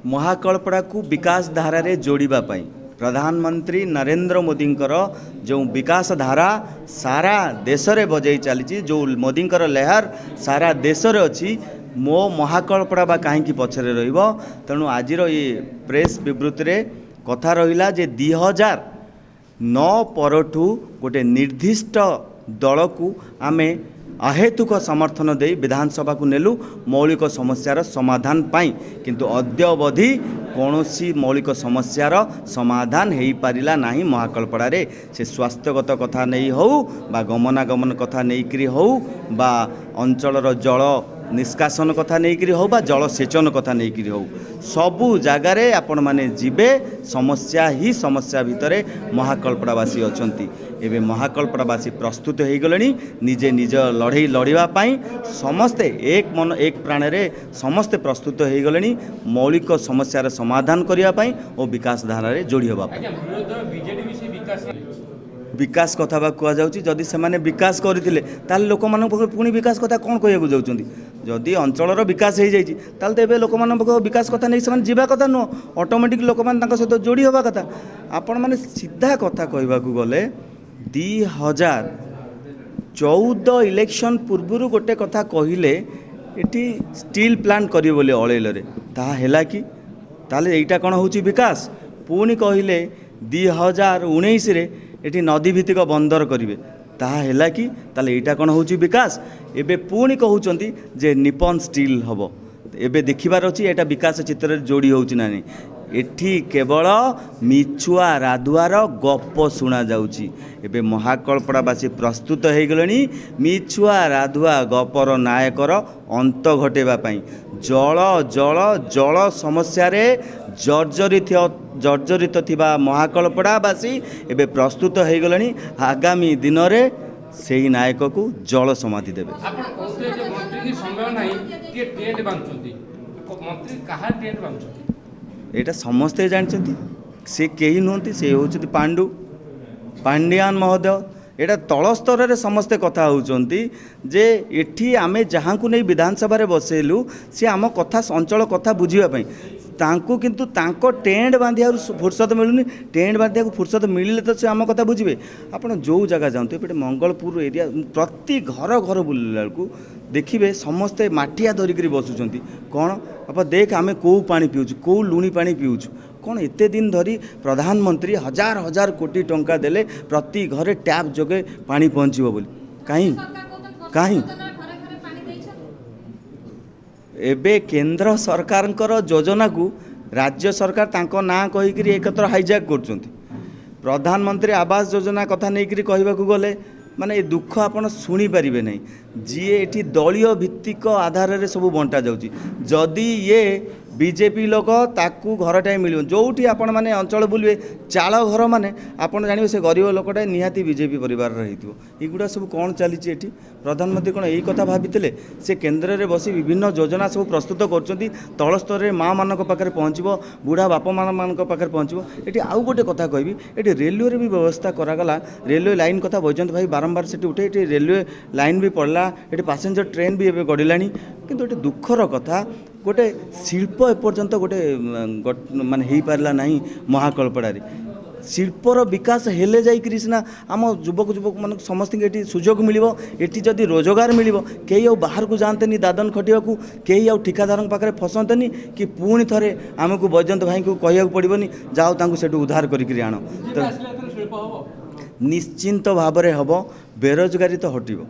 महाकल्पड़ा को विकास धारा रे जोड़िबा पाई प्रधानमंत्री नरेंद्र मोदींकर जो विकास धारा सारा देश रे बजै चली जो मोदींकर लहर सारा देश रे अच्छी मो महाकल्पड़ा बा कहीं पछरे रहिबो। तेणु आजिर ये प्रेस विवृत्ति रे कथा रहिला जे 2009 परठू गोटे निर्दिष्ट दल को आमे अहेतुक समर्थन दे विधानसभा को नेलु मौलिक समस्यार समाधान पाई, किंतु अद्यावधि कौनसी मौलिक समस्यार समाधान हो पारिला नहीं। महाकल्पड़ा रे से स्वास्थ्यगत कथा नहीं हो बा गमनागमन कथा नहीं करी हो बा अंचलर जल निष्कासन कथा नहीं करी हो बा जल सेचन कथा नहीं करी हो, सबू जगार आपण माने जीवे समस्या ही समस्या भितरे महाकल्पड़ावासी अछंती। एबे महाकल्पड़ावासी प्रस्तुत हो गले निजे निज लड़ई लड़िबा पाई समस्ते एक मन एक प्राण रे समस्ते प्रस्तुत हो गले मौलिक समस्यार समाधान करने पाई और विकास धारा रे जोड़ी होबा पाई। विकास कथा बा कह जाउची जदि से माने विकास करथिले ताल लोक मान पुणी विकास कथा कोन कहया जाउचंदी। जदि अंचलर विकास हो जाइए ताल तो लोक मान विकास कथा नहीं से जीवा कथा नुह ऑटोमेटिक लोक मान सहित जोड़ी होगा कथा। आपण माने सीधा कथा कहबा को गले 2014 इलेक्शन पूर्व गोटे कथा कहले एटी स्टील प्लांट करियो बोले अळेल रे ता हैला कि ताले एटा कोन होची विकास। पुणी कहले 2019 रे एटी नदी भित्तिक बंदर करिवे ताहा हैला कि ताले एटा कोन होची विकास। एबे पुणी कहउचंदी जे निपन स्टील हबो एबे देखिबार अछि एटा विकास चित्र जोड़ी होउची ना नहीं। एठी केवल मिछुआ राधुआर गप शुणा जाउची। एबे महाकल्पड़ावासी प्रस्तुत हो गले मिछुआ राधुआ गपर नायकर अंत घटेबा पाई जल जल जल समस्या रे जर्जरित थिबा महाकल्पड़ावासी एबे प्रस्तुत हो गले आगामी दिन रे सेही नायक को जल समाधि देबे। एटा समस्ते जानते से कहीं नुहति से होती पांड्यान महोदय एटा तल स्तर रे समस्ते कथा होउचंती जे एठी आमे जहाँ को नहीं विधानसभा रे बसेलु से आम कथा अंचल कथा बुझिबा पई तांको किंतु तांको टेंट बांधिया फुर्सत मिलूनी। टेंट बांधिया फुर्सत मिले तो से आम कथा बुझे। आपड़ जो जगह जाते एपटे मंगलपुर एरिया प्रति घर घर बुलला को देखिए समस्ते माटिया धरिक बसुँच कौन आप देख आम कौ पा पीऊँ कौ लुणी पा पीऊँ कौन एते दिन धरी प्रधानमंत्री हजार हजार कोटी टंका देले प्रति घरे टैप जोगे पानी पहुँचो बोली कहीं कहीं एबे केंद्र सरकार योजना को राज्य सरकार तांको ना कहीकि एकत्र हाईजैक करछंती। प्रधानमंत्री आवास योजना कथा नहीं करी कहबा को गले माने ए दुख आपण सुनी पारिबे नहीं। जी एठी दलीय भित्तिक आधार रे सब बंटा जाउची जदि ये बीजेपी लोक ताकू घरटाए मिल जोठी आपण माने अंचल बुलवे चाल घर माने आपण जानिबे से गरीब लोकटा निहाती बीजेपी परिवार रहितो। एगुडा सब कौन चली एठी प्रधानमंत्री कौन यही कथा भावितिले से केंद्र रे बसी विभिन्न योजना सब प्रस्तुत करछंती तल स्तर रे माँ मानक पाखरे पहुँचबो बुढ़ा बापा मानक पाखरे पहुँचबो। एठी आउ गोटे कथा कहबी एठी रेलवे रे भी व्यवस्था करागला रेलवे लाइन कथा वैजयंत भाई बारंबार से उठे एठी रेलवे लाइन भी पड़ला एठी पैसेंजर ट्रेन भी एबे गड़िलानी किंतु एठी दुखर कथा गोटे शिल्प एपर्यंत गोटे माने हो पारला नहीं। महाकल्पड़ा रे शिल्पर विकास हेले जाइकरी सिना आम युवक युवक मान समस्त ये सुजोग मिलिबो एठी जदि रोजगार मिलिबो केही आ बाहर को जानतेनी दादन खटिया को केही आ ठिकादार पाखे फसंतेनी कि पुणी थरे आमको वैजयंत भाई को कहिया पड़ोनी जाओ तांको सेठू उद्धार करिकरी आण तो निश्चिंत भाव में हम बेरोजगारी तो हटिबो।